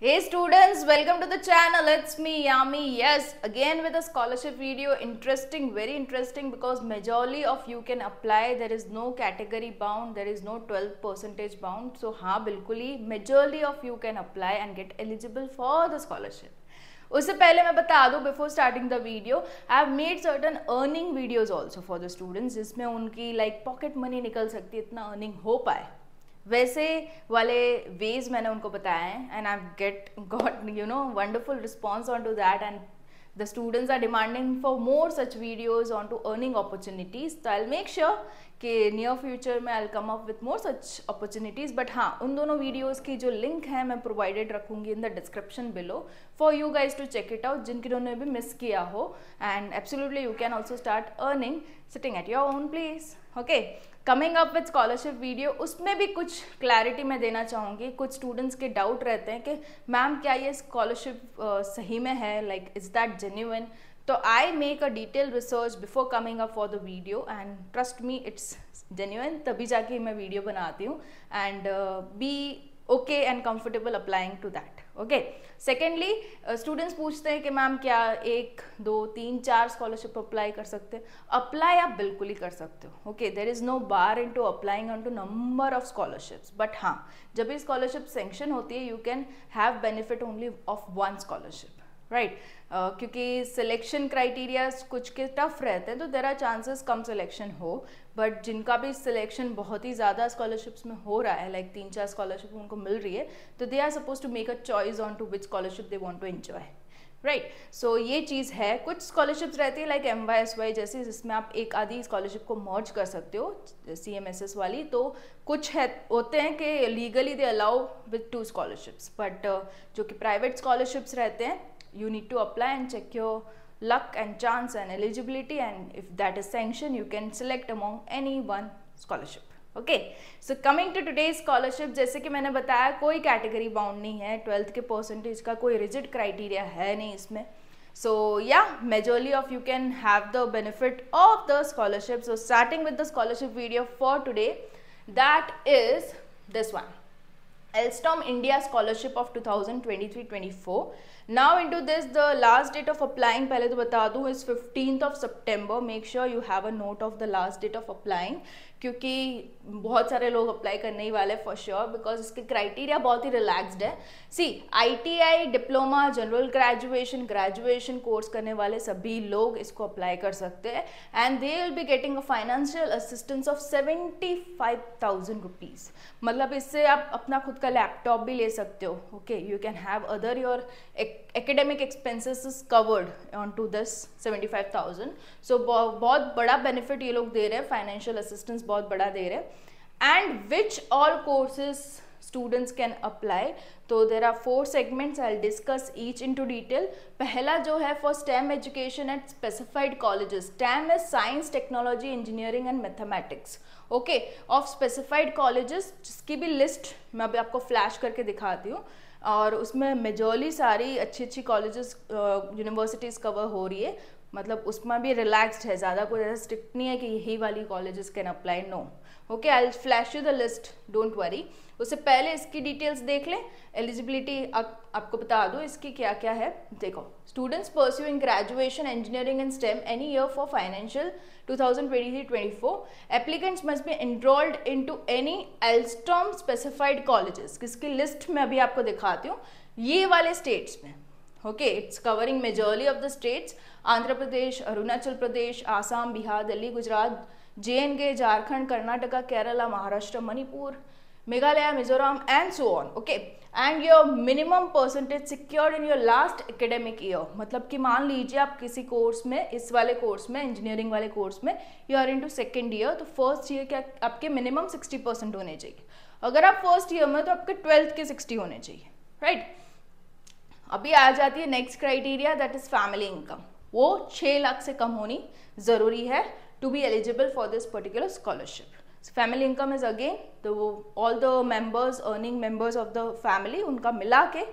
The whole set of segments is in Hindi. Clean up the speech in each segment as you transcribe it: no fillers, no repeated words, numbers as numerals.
Hey students, welcome to the channel. It's me Yami. Yes, again with a scholarship video. Interesting, very interesting because majority of you can apply. There is no category bound. There is no 12% bound. So हाँ बिल्कुल ही majority of you can apply and get eligible for the scholarship. उससे पहले मैं बता दूँ before starting the video I have made certain earning videos also for the students जिसमें उनकी लाइक पॉकेट मनी निकल सकती है, इतना अर्निंग हो पाए वैसे वाले वेज मैंने उनको बताया है and I got wonderful response on to that and the students are demanding for more such videos on to earning opportunities. So I'll make sure कि near future में I'll come up with more such opportunities. But हाँ, उन दोनों videos की जो link है मैं provided रखूँगी in the description below for you guys to check it out जिनके ने भी miss किया हो, and absolutely you can also start earning sitting at your own place. Okay. Coming up with scholarship video, उसमें भी कुछ क्लैरिटी मैं देना चाहूँगी. कुछ स्टूडेंट्स के डाउट रहते हैं कि मैम क्या ये स्कॉलरशिप सही में है, लाइक इज दैट जेन्युइन. तो I make a detail research before coming up for the video and trust me it's genuine. तभी जाके मैं वीडियो बनाती हूँ and be okay and comfortable applying to that. Okay. Secondly students पूछते हैं कि मैम क्या 1, 2, 3, 4 स्कॉलरशिप अप्लाई कर सकते हैं. अप्लाई आप बिल्कुल ही कर सकते हो. Okay, there is no bar in to applying on to number of scholarships. But हाँ, जब भी स्कॉलरशिप सेंक्शन होती है you can have benefit only of one scholarship, right. क्योंकि सिलेक्शन क्राइटेरिया कुछ के टफ रहते हैं तो देर आर चांसेस कम सिलेक्शन हो. बट जिनका भी सिलेक्शन बहुत ही ज़्यादा स्कॉलरशिप्स में हो रहा है, लाइक 3-4 स्कॉलरशिप उनको मिल रही है, तो they are suppose to make a choice on to which scholarship they want to enjoy, right. So ये चीज़ है. कुछ स्कॉलरशिप्स रहती है लाइक MYSY जैसी, जिसमें आप एक आधी स्कॉलरशिप को मर्ज कर सकते हो, CMSS वाली. तो कुछ है होते हैं कि legally they allow with 2 scholarships. But जो कि प्राइवेट स्कॉलरशिप्स रहते हैं, you need to apply and check your luck and chance and eligibility, and if that is sanctioned you can select among any one scholarship. Okay, so coming to today's scholarship, जैसे कि मैंने बताया कोई कैटेगरी बाउंड नहीं है, 12th के परसेंटेज का कोई रिजिड क्राइटेरिया है नहीं इसमें. So yeah, majority of you can have the benefit of the scholarship. So starting with the scholarship video for today, that is this one, Alstom India Scholarship of 2023-24. Now into this, the last date of applying पहले तो बता दूँ is 15th of September. Make sure you have a note of the last date of applying, क्योंकि बहुत सारे लोग अप्लाई करने ही वाले फॉर श्योर, बिकॉज इसके क्राइटेरिया बहुत ही रिलैक्सड है. सी ITI, diploma, general graduation course करने वाले सभी लोग इसको अप्लाई कर सकते हैं and they will be getting a financial assistance of 75,000 rupees. मतलब इससे आप अपना खुद का लैपटॉप भी ले सकते हो. Okay, you can have other your academic expenses is covered onto this 75,000. So बहुत बड़ा benefit ये लोग दे रहे हैं, financial assistance बहुत बड़ा दे रहे हैं. And which all courses students can apply? तो there are 4 segments. I'll discuss each into detail. पहला जो है for STEM education at specified colleges. STEM is science, technology, engineering and mathematics. Okay, of specified colleges, जिसकी भी list मैं अभी आपको flash करके दिखाती हूँ, और उसमें मेजॉरिटी सारी अच्छी अच्छी कॉलेजेस यूनिवर्सिटीज़ कवर हो रही है. मतलब उसमें भी रिलैक्स्ड है, ज़्यादा कोई ऐसा स्ट्रिक्ट नहीं है कि यही वाली colleges can apply. No. Okay, I will flash you the list, don't worry. उससे पहले इसकी डिटेल्स देख लें. एलिजिबिलिटी आपको बता दूँ इसकी क्या क्या है. देखो, students pursuing graduation engineering in stem any year for financial 2023-24, applicants must be enrolled into any Alstom specified colleges. किसकी लिस्ट में अभी आपको दिखाती हूँ, ये वाले स्टेट्स में. Okay, it's covering majority of the states: Andhra Pradesh, Arunachal Pradesh, Assam, Bihar, Delhi, Gujarat, JNK, Jharkhand, Karnataka, Kerala, Maharashtra, Manipur, Meghalaya, Mizoram and so on. Okay, and your minimum percentage secured in your last academic year. मतलब कि मान लीजिए आप किसी कोर्स में, इस वाले कोर्स में, इंजीनियरिंग वाले कोर्स में you are in to second year, तो फर्स्ट ईयर के आपके मिनिमम 60% होने चाहिए. अगर आप फर्स्ट ईयर में तो आपके 12th के 60 होने चाहिए, राइट. अभी आ जाती है next criteria, that is family income. वो 6 लाख से कम होनी ज़रूरी है to be eligible for this particular scholarship. Family income is again all the members, earning members of the family, उनका मिला के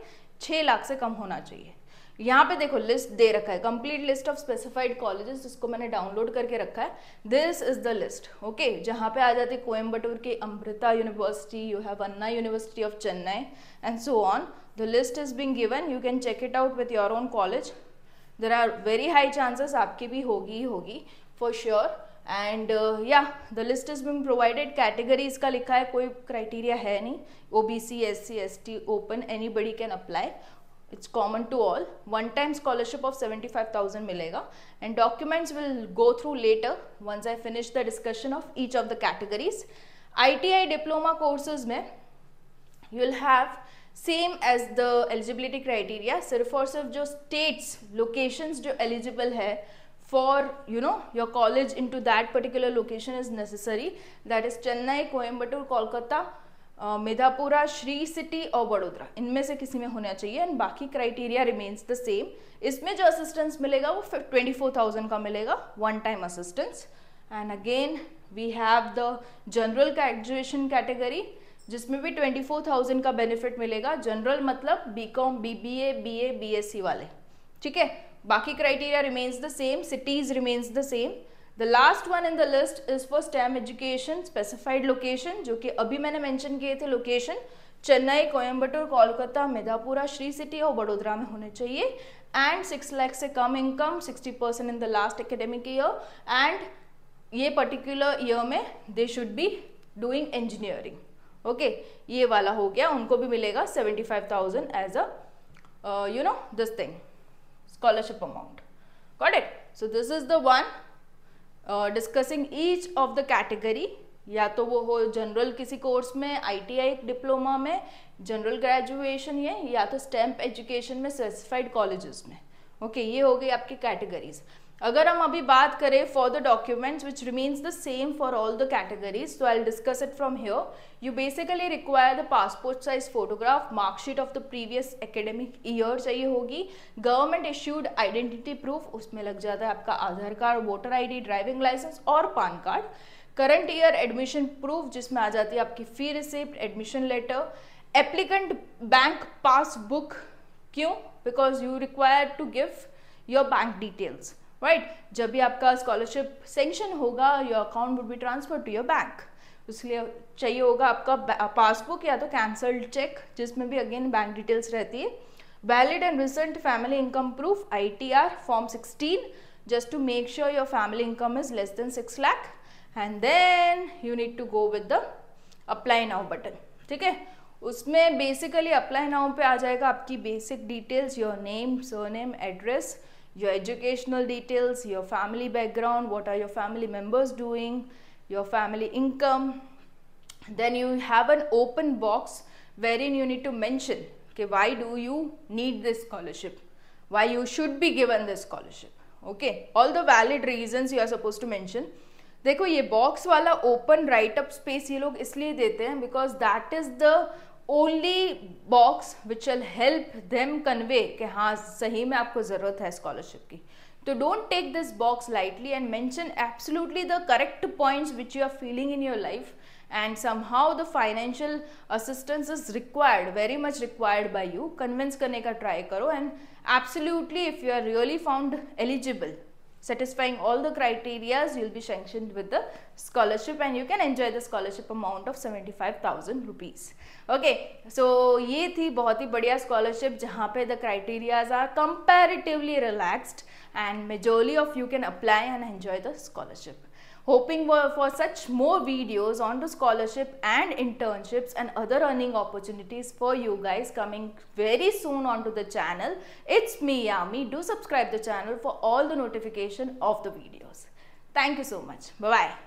6 लाख से कम होना चाहिए. यहाँ पे देखो लिस्ट दे रखा है, complete list of specified colleges, जिसको मैंने डाउनलोड करके रखा है. This is the list. Okay, जहाँ पे आ जाती है कोयम्बटूर की Amrita university, you have Anna university of Chennai and so on. The list is being given, you can check it out with your own college. There are very high chances आपकी भी होगी फॉर श्योर. एंड या the list is being provided. Categories का लिखा है, कोई क्राइटेरिया है नहीं. OBC, SC, ST, open, anybody can apply. It's common to all. One time scholarship of 75,000 मिलेगा. And documents will go through later once I finish the discussion of each of the categories. ITI diploma courses में you will have same as the eligibility criteria. सिर्फ और सिर्फ जो states, locations जो eligible है for your college into that particular location is necessary. That is Chennai, Coimbatore, Kolkata, मिधापुरा, श्री सिटी और वडोदरा. इनमें से किसी में होना चाहिए. एंड बाकी क्राइटेरिया रिमेन्स द सेम. इसमें जो असिस्टेंस मिलेगा वो 24,000 का मिलेगा, one time assistance. And again we have the general graduation category, जिसमें भी 24,000 का बेनिफिट मिलेगा. जनरल मतलब BCom, BBA, BA, BSc वाले. ठीक है, बाकी criteria remains the same, cities remains the same. The last one in the list is for STEM education, specified location, जो कि अभी मैंने मेंशन किए थे लोकेशन, चेन्नई, कोयम्बटूर, कोलकाता, मिधापुरा, श्री सिटी और वडोदरा में होने चाहिए. एंड 6 लाख से कम income, 60% in the last academic year. And ये पर्टिकुलर ईयर में they should be doing engineering. Okay, ये वाला हो गया. उनको भी मिलेगा 75,000 as a this thing scholarship amount. Got it? So this is the one discussing each of the category. या तो वो हो जनरल किसी कोर्स में, ITI डिप्लोमा में, जनरल ग्रेजुएशन ये, या तो स्टेम एजुकेशन में स्पेसिफाइड कॉलेजेस में. ओके, ये हो गई आपकी कैटेगरीज. अगर हम अभी बात करें for the documents which remains the same for all the categories, so I'll discuss it from here. You basically require the passport size photograph, mark sheet of the previous academic year चाहिए होगी, गवर्नमेंट इश्यूड आइडेंटिटी प्रूफ, उसमें लग जाता है आपका Aadhaar card, voter ID, driving licence और PAN card. Current year admission proof, जिसमें आ जाती है आपकी fee receipt, admission letter, applicant bank passbook. क्यों? Because you require to give your bank details. Right, जब भी आपका स्कॉलरशिप सेंक्शन होगा, your account would be transfer to your bank. इसलिए चाहिए होगा आपका पासबुक या तो कैंसल्ड चेक, जिसमें भी अगेन बैंक डिटेल्स रहती है. Valid and recent family income proof, ITR form 16, just to make sure your family income is less than 6 lakh. And then you need to go with the apply now button. ठीक है, उसमें बेसिकली अप्लाई नाउ पे आ जाएगा आपकी basic details, your name, surname, address, your educational details, your family background, what are your family members doing, your family income. Then you have an open box wherein you need to mention okay, why do you need this scholarship, why you should be given this scholarship. Okay, all the valid reasons you are supposed to mention. देखो, ये बॉक्स वाला ओपन राइट अप स्पेस ये लोग इसलिए देते हैं because that is the only box which will help them convey कि हाँ सही में आपको ज़रूरत है स्कॉलरशिप की. तो don't take this box lightly and mention absolutely the correct points which you are feeling in your life. And somehow the financial assistance is required, very much required by you. Convince करने का try करो and absolutely if you are really found eligible, satisfying all the criterias, you'll be sanctioned with the scholarship and you can enjoy the scholarship amount of 75,000 rupees. Okay, so ये थी बहुत ही बढ़िया scholarship जहाँ पे the criterias are comparatively relaxed and majority of you can apply and enjoy the scholarship. Hoping for such more videos on the scholarship and internships and other earning opportunities for you guys coming very soon onto the channel. It's me, Yami. Do subscribe the channel for all the notification of the videos. Thank you so much. Bye-bye.